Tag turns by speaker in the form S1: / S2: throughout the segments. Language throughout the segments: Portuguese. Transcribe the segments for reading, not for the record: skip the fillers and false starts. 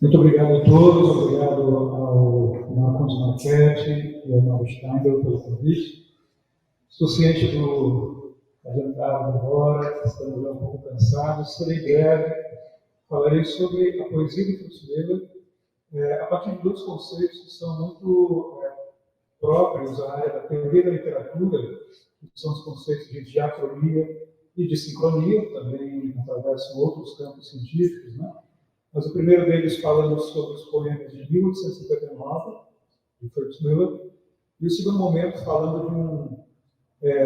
S1: Muito obrigado a todos, obrigado ao Marcos Marchetti e ao Mário Steindl pelo convite. Estou ciente da entrada agora, estamos já um pouco cansados, serei breve, falarei sobre a poesia do Fritz Weber, a partir de dois conceitos que são muito próprios à área da teoria da literatura, que são os conceitos de diacronia e de sincronia, também atravessam outros campos científicos, né? Mas o primeiro deles falando sobre os poemas de 1859, de Fritz Müller, e o segundo momento falando de um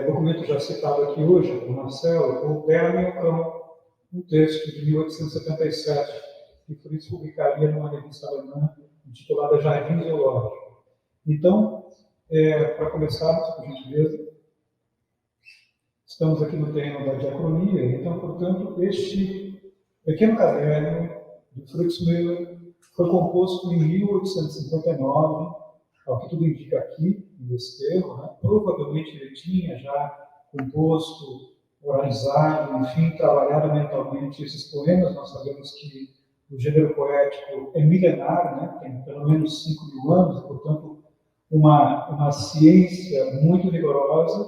S1: documento já citado aqui hoje, do Marcelo, O Terno e o Cão, um texto de 1877, que Fritz publicaria numa revista alemã intitulada Jardim Zoológico. Então, para começarmos, por gentileza, estamos aqui no terreno da diacronia, então, portanto, este pequeno caderno de Fritz Müller foi composto em 1859, ao que tudo indica aqui, nesse termo, né? Provavelmente ele tinha já composto, oralizado, enfim, trabalhado mentalmente esses poemas. Nós sabemos que o gênero poético é milenar, né? Tem pelo menos 5.000 anos, portanto, uma ciência muito rigorosa.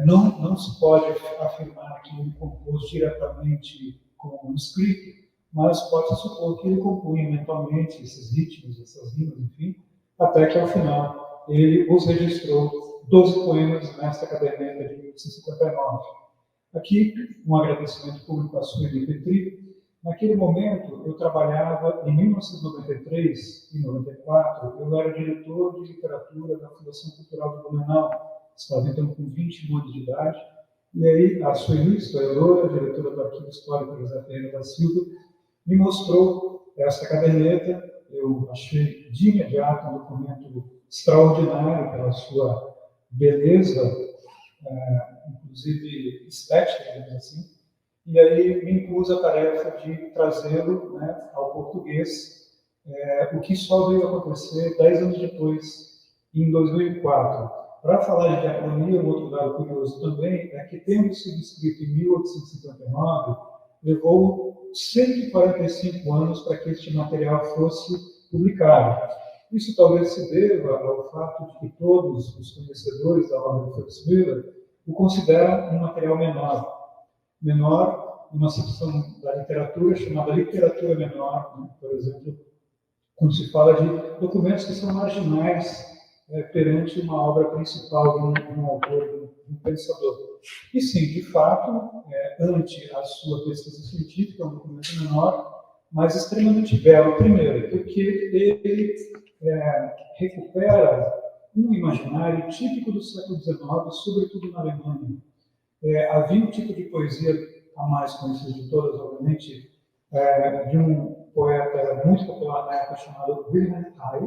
S1: Não se pode afirmar que ele compôs diretamente como manuscrito, mas pode-se supor que ele compunha mentalmente esses ritmos, essas rimas, enfim, até que, ao final, ele os registrou 12 poemas nesta caderneta de 1859. Aqui, um agradecimento público à Sueli Petri. Naquele momento, eu trabalhava, em 1993 e 94, eu era diretor de literatura da Fundação Cultural de Blumenau. Estava então com 21 anos de idade. E aí, a Sueli, historiadora, diretora do Arquivo Histórico José Ferreira da Silva, me mostrou essa caderneta. Eu achei de imediato um documento extraordinário pela sua beleza, inclusive estética, digamos assim. E aí me impus a tarefa de trazê-lo, né, ao português, o que só veio acontecer 10 anos depois, em 2004. Para falar de diacronia, um outro dado curioso também é que, tendo sido escrito em 1859, levou 145 anos para que este material fosse publicado. Isso talvez se deva ao fato de que todos os conhecedores da obra de Fritz Müller o consideram um material menor, uma secção da literatura chamada literatura menor, né? Por exemplo, quando se fala de documentos que são marginais perante uma obra principal de um autor, de um pensador. E sim, de fato, ante a sua pesquisa científica, é um documento menor, mas extremamente belo. Primeiro, porque ele recupera um imaginário típico do século XIX, sobretudo na Alemanha. Havia um tipo de poesia, a mais conhecida de todas, obviamente, de um poeta muito popular na época chamado Wilhelm Hay,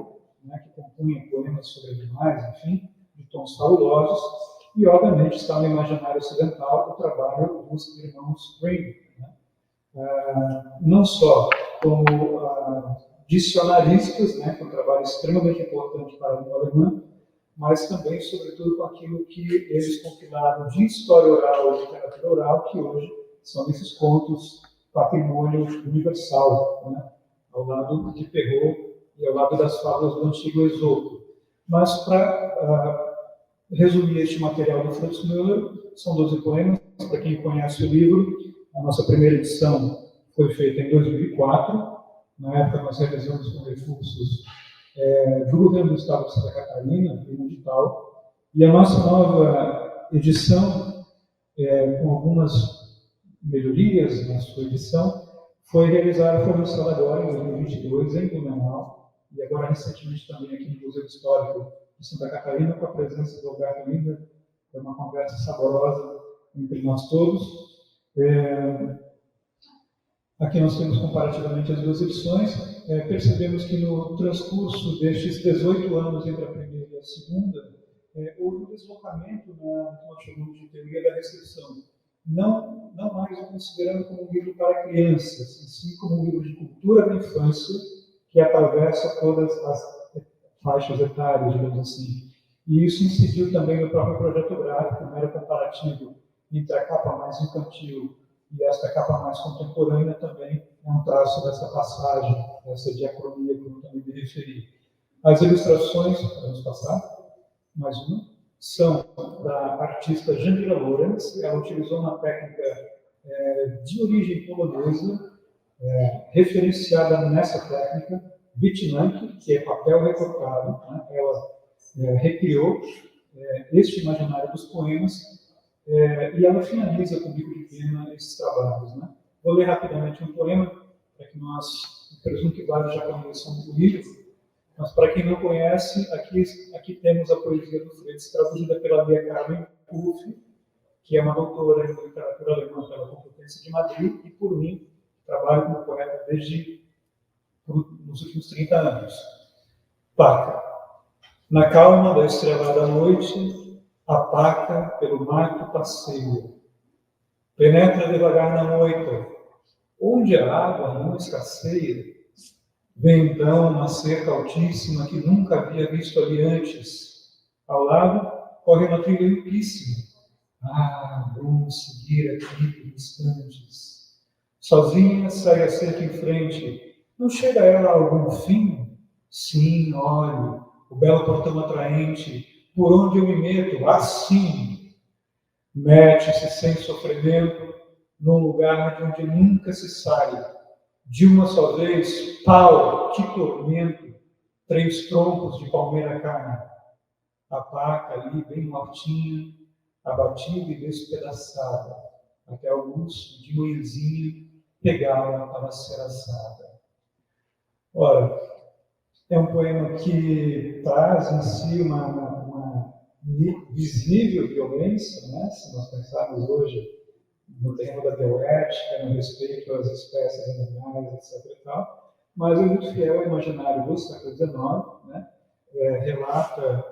S1: né, que compunha poemas sobre animais, enfim, de tons fabulosos, e obviamente está no imaginário ocidental o trabalho dos irmãos Grimm, né? Não só como dicionaristas, né, que é um trabalho extremamente importante para a língua alemã, mas também, sobretudo, com aquilo que eles compilaram de história oral e literatura oral, que hoje são esses contos patrimônio universal, né, ao lado de Perrault e ao lado das fábulas do antigo Esopo. Mas, para resumir este material do Fritz Müller, são 12 poemas. Para quem conhece o livro, a nossa primeira edição foi feita em 2004. Na época, nós realizamos com recursos do governo do estado de Santa Catarina, no edital. E a nossa nova edição, com algumas melhorias na sua edição, foi lançada agora, em 2022, em Blumenau, e agora recentemente também aqui no Museu Histórico de Santa Catarina, com a presença do Alberto Linder. Foi uma conversa saborosa entre nós todos. Aqui nós temos comparativamente as duas edições. Percebemos que no transcurso destes 18 anos entre a primeira e a segunda, houve um deslocamento no que nós chamamos de teoria da recepção. Não mais o considerando como um livro para crianças, e sim como um livro de cultura da infância, que atravessa todas as faixas etárias, digamos assim. E isso incidiu também no próprio projeto gráfico, um mero comparativo entre a capa mais infantil e esta capa mais contemporânea também é um traço dessa passagem essa diacronia, como também me referi. As ilustrações, podemos passar, mais uma, são da artista Jandira Lorenz. Ela utilizou uma técnica de origem polonesa, referenciada nessa técnica, Wycinanki, que é papel recortado. Né? Ela recriou este imaginário dos poemas e ela finaliza com bico de pena esses trabalhos. Né? Vou ler rapidamente um poema, para que nós, presumo que vários já conheçam o livro, mas para quem não conhece, aqui temos a poesia do Freitas, traduzida pela Lia Carmen Puffi, que é uma doutora em literatura alemã pela Complutense de Madrid, e por mim, trabalho como poeta desde nos últimos 30 anos. Paca. Na calma da estrelada noite, a paca pelo mato passeia. Penetra devagar na moita, onde a água não escasseia. Vem então uma cerca altíssima que nunca havia visto ali antes. Ao lado, corre uma trilha limpíssima. Ah, bom seguir aqui por instantes. Sozinha sai a cerca em frente. Não chega ela a algum fim? Sim, olhe, o belo portão atraente, por onde eu me meto, assim. Mete-se sem sofrimento, num lugar de onde nunca se sai. De uma só vez, pau, que tormento, 3 troncos de palmeira cana. A paca ali, bem mortinha, abatida e despedaçada, até alguns, de manhãzinha, pegaram para ser assada. Ora, é um poema que traz em si uma visível violência, né? Se nós pensarmos hoje no terreno da bioética, no respeito às espécies animais, etc. E tal, mas é muito fiel ao imaginário do século XIX, né? Relata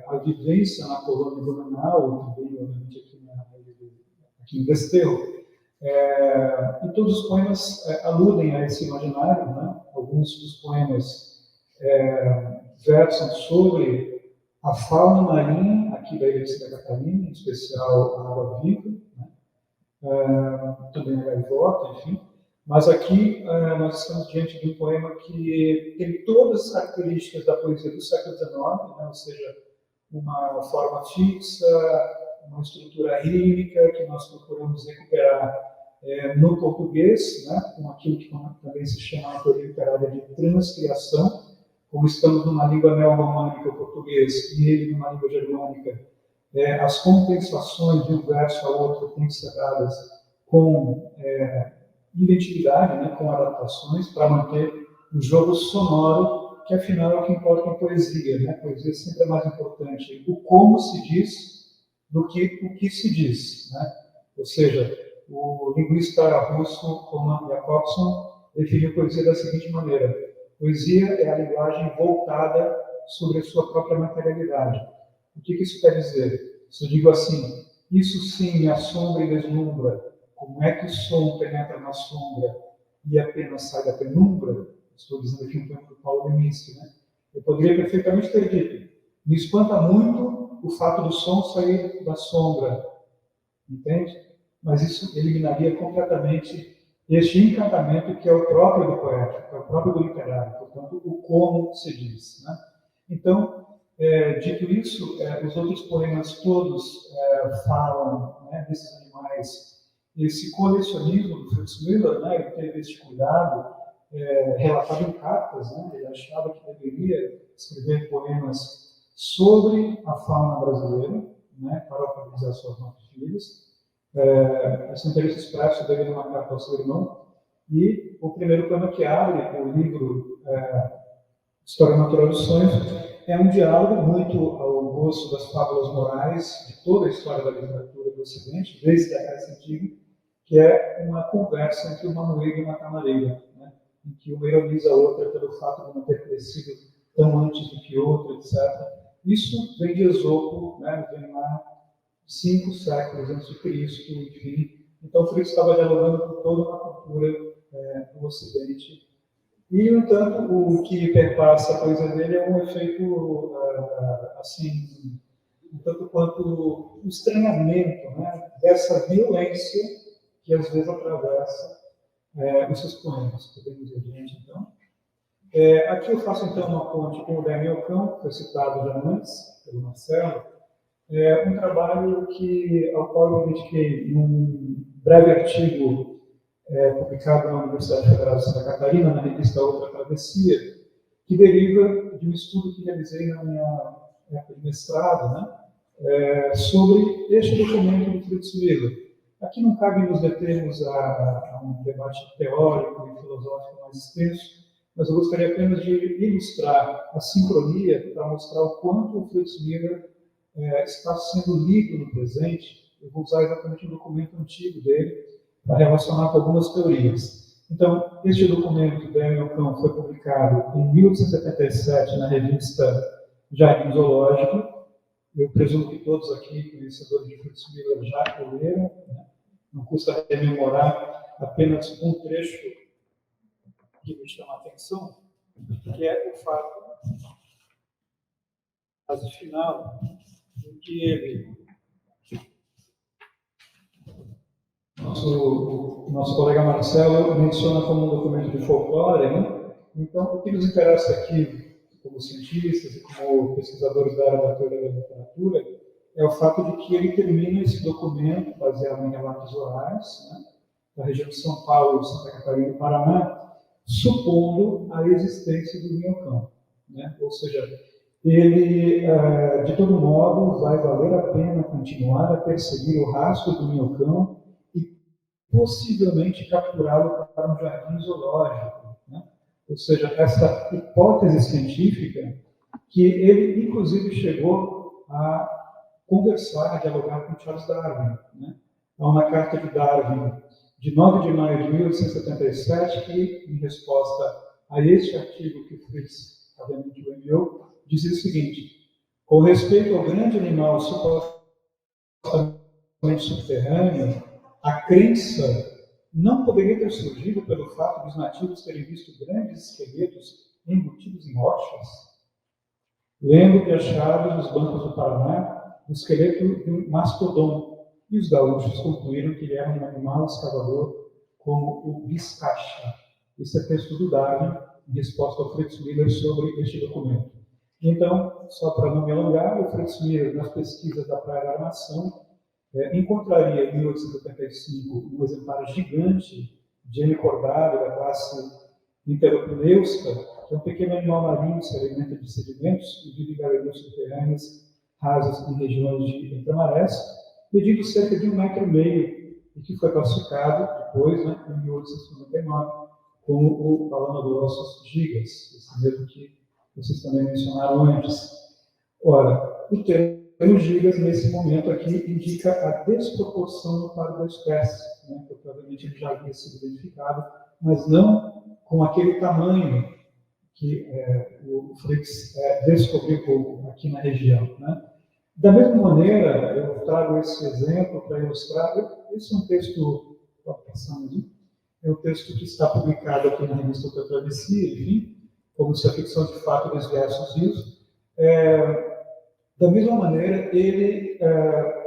S1: a vivência na colônia Blumenau, também, obviamente, aqui no Desterro. E todos os poemas aludem a esse imaginário, né? Alguns dos poemas versam sobre a fauna marinha, aqui da ilha de Santa Catarina, em especial a água viva, né? Também a gaivota, enfim. Mas aqui nós estamos diante de um poema que tem todas as características da poesia do século XIX, né? Ou seja, uma forma fixa, uma estrutura rítmica que nós procuramos recuperar no português, né? Com aquilo que também se chama na teoria literária de transcriação. Como estamos numa língua neo-românica, o português, e ele numa língua germânica, as compensações de um verso a outro têm que ser dadas com identidade, né, com adaptações, para manter o jogo sonoro, que afinal é o que importa em poesia. Né? Poesia sempre é mais importante o como se diz do que o que se diz. Né? Ou seja, o linguista russo Roman Jakobson definiu poesia da seguinte maneira: poesia é a linguagem voltada sobre a sua própria materialidade. O que isso quer dizer? Se eu digo assim, isso sim me assombra e deslumbra, como é que o som penetra na sombra e apenas sai da penumbra? Estou dizendo aqui um poema do Paulo Leminski, né? Eu poderia perfeitamente ter dito, me espanta muito o fato do som sair da sombra, entende? Mas isso eliminaria completamente este encantamento que é o próprio do poético, que é o próprio do literário, portanto, o como se diz. Né? Então, dito isso, os outros poemas todos falam, né, desses animais. Esse colecionismo do Fritz Müller, né, ele teve esse cuidado, relatado em cartas, né, ele achava que deveria escrever poemas sobre a fauna brasileira, né, para alfabetizar suas 9 filhas. Esse interesse expresso dele numa carta ao seu irmão. E o primeiro poema que abre o livro História Natural dos Sonhos é um diálogo muito ao gosto das fábulas morais de toda a história da literatura do Ocidente, desde a Grécia Antiga, que é uma conversa entre uma moeira e uma camareira, né? Em que uma ironiza a outra pelo fato de não ter crescido tão antes do que outra, etc. Isso vem de Esopo, né? Vem lá 5 séculos antes de Cristo, enfim. Então, Fritz estava dialogando com toda uma cultura do Ocidente. E, no entanto, o que perpassa a coisa dele é um efeito, assim, um tanto quanto um estranhamento, né, dessa violência que às vezes atravessa os seus poemas. Podemos ir adiante, então? Aqui eu faço, então, uma ponte com o Daniel Kahn, que foi citado já antes, pelo Marcelo, um trabalho ao qual eu me dediquei num breve artigo publicado na Universidade Federal de Santa Catarina, na revista Outra Travessia, que deriva de um estudo que realizei na minha época de mestrado, né, sobre este documento do Fritz Miller. Aqui não cabe nos determos a um debate teórico e filosófico mais extenso, mas eu gostaria apenas de ilustrar a sincronia para mostrar o quanto o Fritz Miller está sendo lido no presente. Eu vou usar exatamente um documento antigo dele para relacionar com algumas teorias. Então, este documento, Daniel Kahn, foi publicado em 1877 na revista Jardim Zoológico. Eu presumo que todos aqui, conhecedores de Fritz Miller, já o leram, né? Não custa rememorar apenas um trecho que me chama a atenção, que é o fato, frase final, em que ele, nosso colega Marcelo, menciona como um documento de folclore, né? Então, o que nos interessa aqui, como cientistas e como pesquisadores da área da teoria da literatura, é o fato de que ele termina esse documento, baseado em relatos orais, né, da região de São Paulo, Santa Catarina e Paraná, supondo a existência do minhocão, né? Ou seja, ele, de todo modo, vai valer a pena continuar a perseguir o rastro do minhocão e possivelmente capturá-lo para um jardim zoológico, né? Ou seja, essa hipótese científica que ele, inclusive, chegou a conversar, a dialogar com Charles Darwin, né? Há uma carta de Darwin de 9 de maio de 1877 que, em resposta a este artigo que o Fritz obviamente o enviou, dizia o seguinte: com respeito ao grande animal supostamente subterrâneo, a crença não poderia ter surgido pelo fato dos nativos terem visto grandes esqueletos embutidos em rochas. Lembro de achados nos bancos do Paraná o esqueleto de um mastodon, e os gaúchos concluíram que ele era um animal escavador como o biscacha. Esse é texto do Darwin, em resposta ao Fritz Miller sobre este documento. Então, só para não me alongar, o Fritz Miller, nas pesquisas da Praia da Armação, encontraria em 1875 um exemplar gigante de helicordário da classe Interopneuska, que é um pequeno animal marinho que se alimenta de sedimentos e vive em galerias subterrâneas rasas em regiões de entremarés, medindo cerca de 1,5 m, e que foi classificado depois, né, em 1899, como o Balanodontos gigas, esse mesmo que vocês também mencionaram antes. Ora, o termo gigas, nesse momento aqui, indica a desproporção no quadro da espécie, né, que provavelmente ele já havia sido identificado, mas não com aquele tamanho que o Fritz descobriu aqui na região, né? Da mesma maneira, eu trago esse exemplo para ilustrar. Esse é um texto, é um texto que está publicado aqui na revista Outra Travessia, enfim, como se a ficção de fato desviasse os rios. Da mesma maneira, ele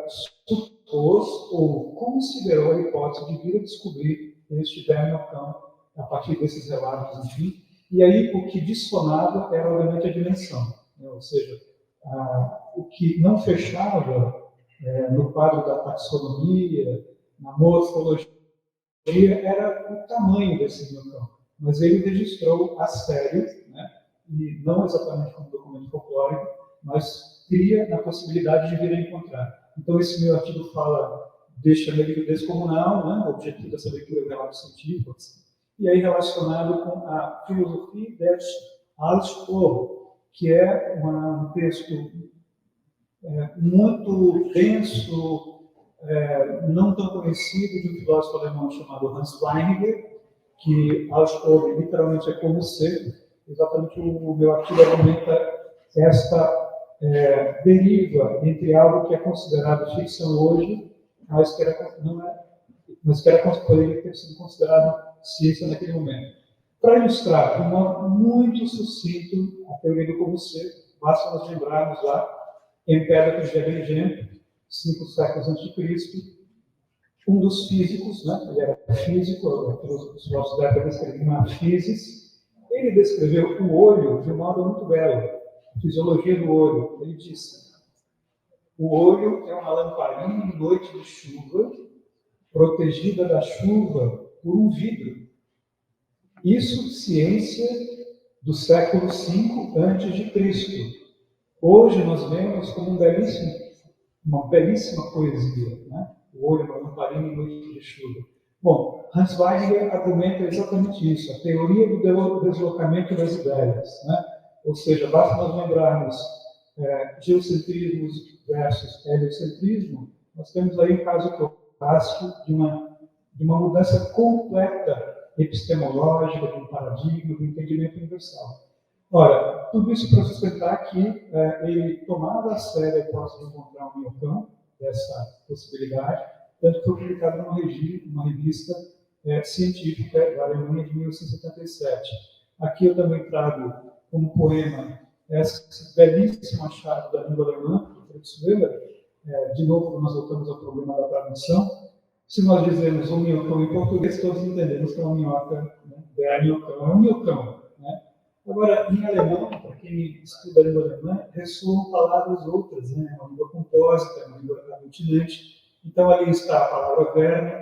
S1: supôs ou considerou a hipótese de vir a descobrir este Daniel Kahn a partir desses relatos, enfim. E aí o que dissonava era, obviamente, a dimensão, né? Ou seja, o que não fechava no quadro da taxonomia, na morfologia, era o tamanho desse minhocão. Mas ele registrou a sério, né? E não exatamente como documento folclórico, mas cria na possibilidade de vir a encontrar. Então, esse meu artigo fala deste amigo descomunal, né? O objetivo dessa leitura é o relato científico, e aí relacionado com a filosofia des Alstom, que é um texto muito denso, não tão conhecido, de um filósofo alemão chamado Hans Weininger, que Alstom literalmente é como ser. Exatamente o meu artigo argumenta esta deriva entre algo que é considerado ficção hoje, mas que poderia ter sido considerado ciência naquele momento. Para ilustrar de um modo muito sucinto a teoria do como ser, basta nós lembrarmos lá, Empédocles de Agrigento, 5 séculos a.C., um dos físicos, né, ele era físico, os filósofos da época descreviam a physis, Ele descreveu o olho de um modo muito belo, a fisiologia do olho. Ele disse: o olho é uma lamparina em noite de chuva, protegida da chuva por um vidro. Isso, ciência do século V a.C. Hoje nós vemos como uma belíssima poesia, né? O olho é uma lamparina em noite de chuva. Bom, Hans Weigel argumenta exatamente isso, a teoria do deslocamento das ideias, né? Ou seja, basta nós lembrarmos geocentrismo versus heliocentrismo, nós temos aí um caso clássico de uma mudança completa epistemológica, de um paradigma, de um entendimento universal. Ora, tudo isso para sustentar que ele tomava a sério a hipótese de encontrar um minhocão, dessa possibilidade, tanto que foi publicado numa revista científica da Alemanha de 1977. Aqui eu também trago como poema esse belíssimo achado da língua alemã, do Fritz Müller. De novo, nós voltamos ao problema da tradução. Se nós dizemos um minhocão em português, todos entendemos que é uma minhoca, né? É um minhocão. Né? Agora, em alemão, para quem estuda a língua alemã, ressoam palavras outras, né? Uma língua compósita, uma língua aglutinante. Então, ali está a palavra verme,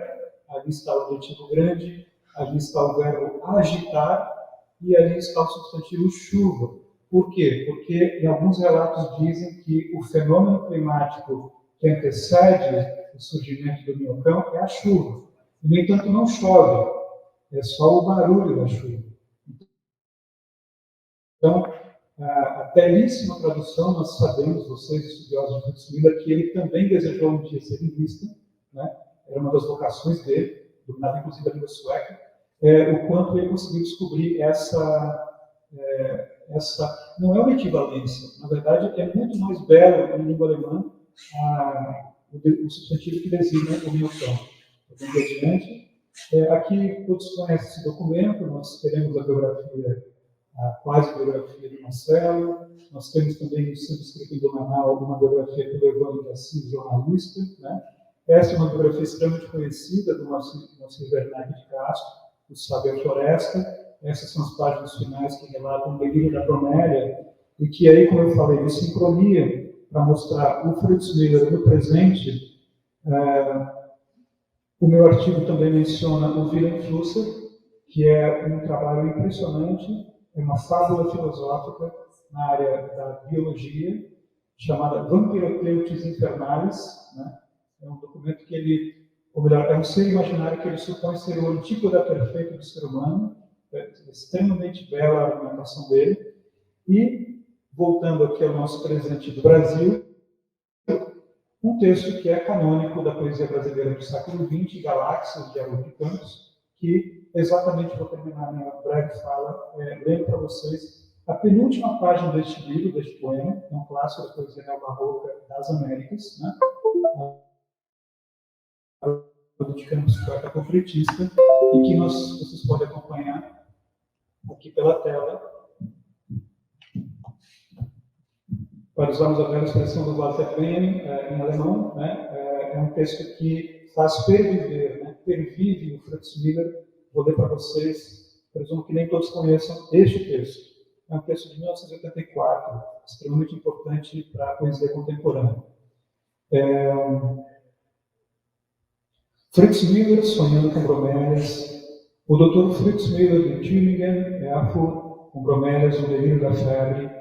S1: ali está o adjetivo grande, ali está o verbo agitar e ali está o substantivo chuva. Por quê? Porque em alguns relatos dizem que o fenômeno climático que antecede o surgimento do minhocão é a chuva. E, no entanto, não chove, é só o barulho da chuva. Então, a belíssima tradução, nós sabemos, vocês estudiosos de Fritz Müller, que ele também desejou um dia ser linguista, né? Era uma das vocações dele, dominava inclusive a língua sueca, o quanto ele conseguiu descobrir essa não é uma equivalência, na verdade é muito mais belo em língua alemã o substantivo que designa o minhocão. Vamos adiante. Aqui todos conhecem esse documento, nós teremos a biografia, a quase biografia de Marcelo, nós temos também, sendo escrito em Blumenau, uma biografia do Evandro de Assis, jornalista. Né? Essa é uma biografia extremamente conhecida do Moacir Bernardo de Castro, O Sábio e a Floresta. Essas são as páginas finais que relatam o delírio da bromélia, e que aí, como eu falei, de sincronia, para mostrar o Fritz Müller no presente. O meu artigo também menciona o Wilhelm Flusser, que é um trabalho impressionante, é uma fábula filosófica na área da biologia, chamada Vampiropeutis Infernalis. Né? É um documento que ele, ou melhor, é um ser imaginário que ele supõe ser o antípoda perfeito do ser humano. É extremamente bela a argumentação dele. E, voltando aqui ao nosso presente do Brasil, um texto que é canônico da poesia brasileira do século XX, Galáxias, de Haroldo de Campos, que exatamente vou terminar minha breve fala, lendo para vocês a penúltima página deste livro, deste poema, é um clássico da poesia neobarroca das Américas, né? Haroldo de Campos, poeta concretista, e que vocês podem acompanhar aqui pela tela. Para usarmos a velha expressão do Walter Benjamin, em alemão, né? É um texto que faz perviver, né? Pervive o Fritz Müller. Vou ler para vocês, presumo que nem todos conheçam este texto. É um texto de 1984, extremamente importante para a poesia contemporânea. Fritz Müller sonhando com bromélias. O Dr. Fritz Müller de Tübingen, Erfurt, com bromélias no delírio da febre,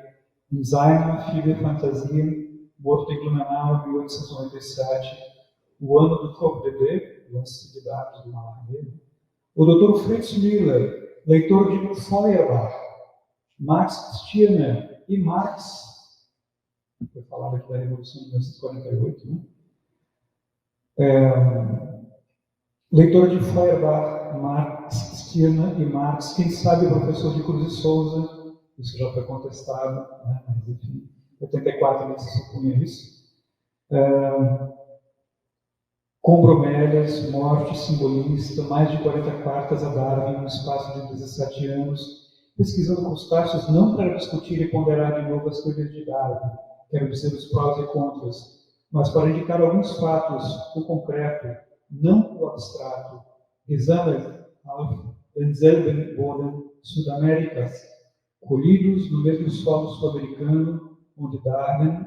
S1: em seiner viele Fantasien, morto em Blumenau, 1897, o ano do Top-DD, lance de dados do Malarmé. O Dr. Fritz Müller, leitor de Feuerbach, Max Stirner e Marx, foi falado aqui da Revolução de 1948, né? Leitor de Feuerbach, Max Stirner e Marx, quem sabe o professor de Cruz e Souza. Isso já foi contestado, né? Mas enfim, em 84 ele se supunha isso. Com bromélias, morte simbolista, mais de 40 cartas a Darwin no espaço de 17 anos, pesquisando crustáceos não para discutir e ponderar de novo as coisas de Darwin, quero dizer os prós e contras, mas para indicar alguns fatos, o concreto, não o abstrato. Gesammelt auf denselben Boden Sudamérica, colhidos no mesmo solo sul-americano onde Darwin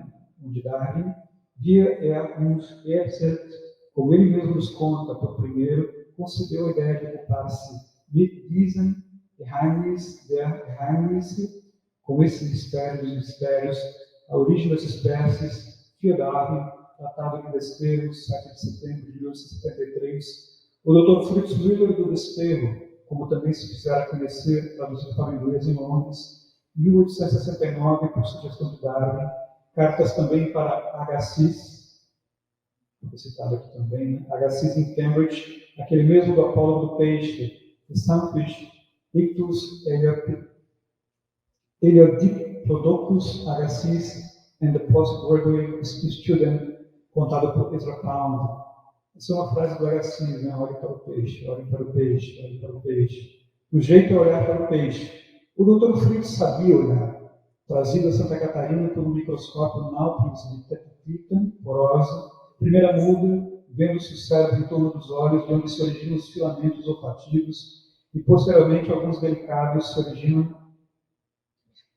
S1: via uns Erzählt, como ele mesmo nos conta, por primeiro, concebeu a ideia de ocupar-se mit diesen Geheimnis der Geheimnisse, com esse mistério dos mistérios, a origem das espécies, via Darwin, tratado em Desterro, 7 de setembro de 1873. O Dr. Fritz Müller do Desterro, como também se fizera conhecer, traduzido para o inglês em Londres, 1869, por sugestão de Darwin, cartas também para Agassiz, foi citado aqui também, né? Agassiz em Cambridge, aquele mesmo do Apólogo do Peixe, de Sunfish, Ictus Eliodiplodocus Agassiz and the Postgraduate Student, contado por Ezra Pound. Essa é uma frase do Agassiz, né? Olhem para o peixe, olhem para o peixe, olhem para o peixe. O jeito é olhar para o peixe. O Dr. Fritz sabia olhar. Trazido a Santa Catarina por um microscópio Nautilus de Titan, porosa, primeira muda, vendo-se o cérebro em torno dos olhos, de onde se originam os filamentos olfativos, e posteriormente alguns delicados se originam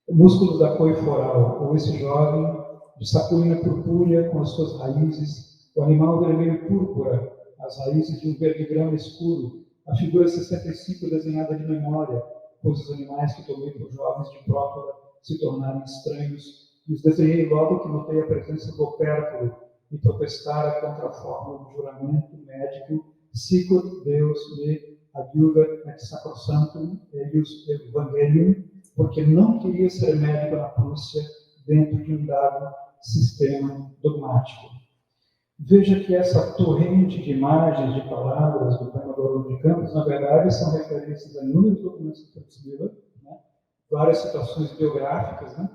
S1: músculos da coifa oral, ou esse jovem, de saculina purpúrea com as suas raízes, o animal vermelho púrpura, as raízes de um verde grama escuro, a figura 65 desenhada de memória, pois os animais que tomei por jovens de própora se tornaram estranhos, e os desenhei logo que notei a presença do opérculo e protestara contra a fórmula do juramento médico Sicut Deus me adjuvat et sacrosanctum eius evangelium, porque não queria ser médico na Prússia dentro de um dado sistema dogmático. Veja que essa torrente de imagens, de palavras do poema do Haroldo de Campos, na verdade, são referências a inúmeros documentos do Fritz Müller, né? Várias citações biográficas, né?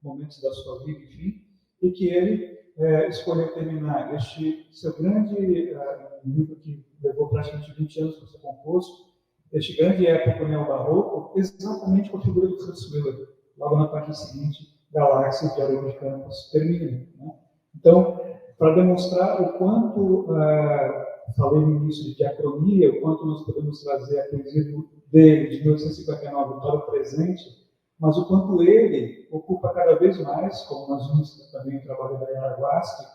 S1: Momentos da sua vida, enfim, e que ele escolheu terminar este seu grande livro que levou praticamente 20 anos para ser composto, este grande épico neobarroco, exatamente com a figura do Fritz Müller. Logo na página seguinte, Galáxias de Haroldo de Campos termina. Né? Então, para demonstrar o quanto, falei no início de diacronia, o quanto nós podemos trazer a poesia dele, de 1859, para o presente, mas o quanto ele ocupa cada vez mais, como nós vimos também no trabalho da Yara Glask,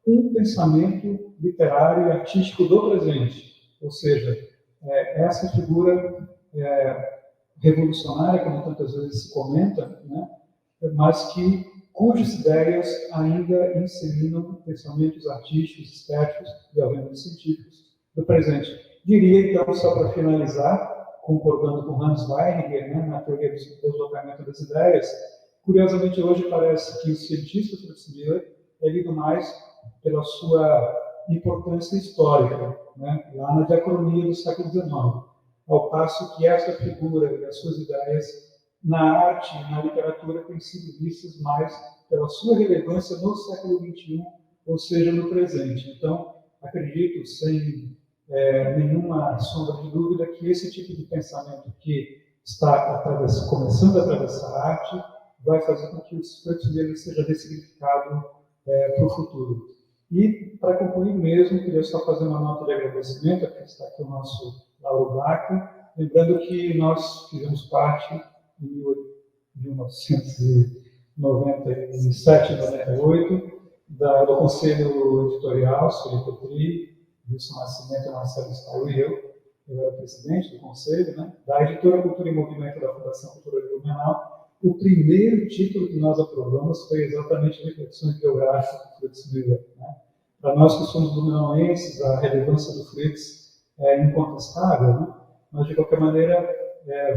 S1: um pensamento literário e artístico do presente. Ou seja, essa figura revolucionária, como tantas vezes se comenta, né, mas cujas ideias ainda inseminam pensamentos artísticos, estéticos e, obviamente, científicos do presente. Diria, então, só para finalizar, concordando com Hans Weiringer, né, na teoria do deslocamento das ideias, curiosamente, hoje parece que o cientista Fritz Müller é lido mais pela sua importância histórica, né, lá na diacronia do século XIX, ao passo que essa figura e as suas ideias na arte e na literatura têm sido vistas mais pela sua relevância no século XXI, ou seja, no presente. Então, acredito, sem nenhuma sombra de dúvida, que esse tipo de pensamento que está começando a atravessar a arte vai fazer com que o Fritz Müller seja ressignificado para o futuro. E, para concluir mesmo, queria só fazer uma nota de agradecimento, porque está aqui o nosso Lauro Baca, lembrando que nós fizemos parte, em 1997 e 98, do Conselho Editorial, Sr. Petri, Wilson Nascimento, Marcelo Staio e eu era presidente do Conselho, né, da Editora Cultura e Movimento da Fundação Cultura de Blumenau. O primeiro título que nós aprovamos foi exatamente Reflexões Biográficas do Fritz Müller. Né? Para nós que somos blumenauenses, a relevância do Fritz é incontestável, né? Mas, de qualquer maneira,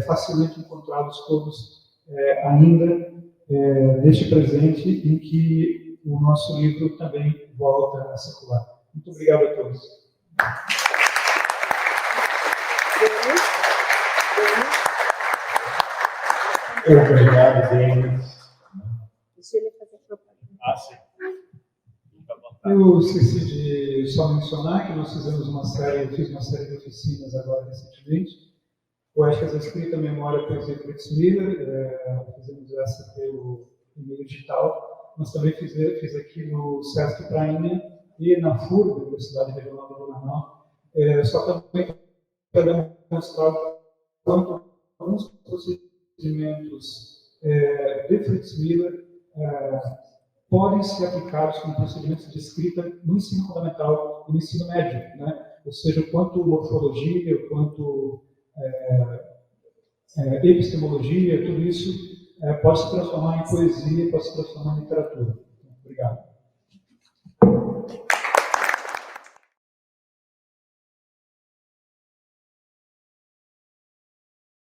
S1: facilmente encontrados todos ainda neste presente em que o nosso livro também volta a circular. Muito obrigado a todos.
S2: Obrigado, Denis.
S3: Deixa ele fazer propaganda.
S2: Sim.
S1: Eu esqueci de só mencionar que nós fizemos uma série de oficinas agora recentemente, Poéticas da Escrita, Memória, Poesia e Fritz Müller, fizemos essa pelo e-mail digital, mas também fiz aqui no Sesc Prainha e na FURB, Universidade Regional do Blumenau, só também para demonstrar quanto alguns procedimentos procedimentos de Fritz Miller podem ser aplicados como procedimentos de escrita no ensino fundamental e no ensino médio, né? Ou seja, quanto morfologia, quanto epistemologia, tudo isso pode se transformar em poesia, pode se transformar em literatura.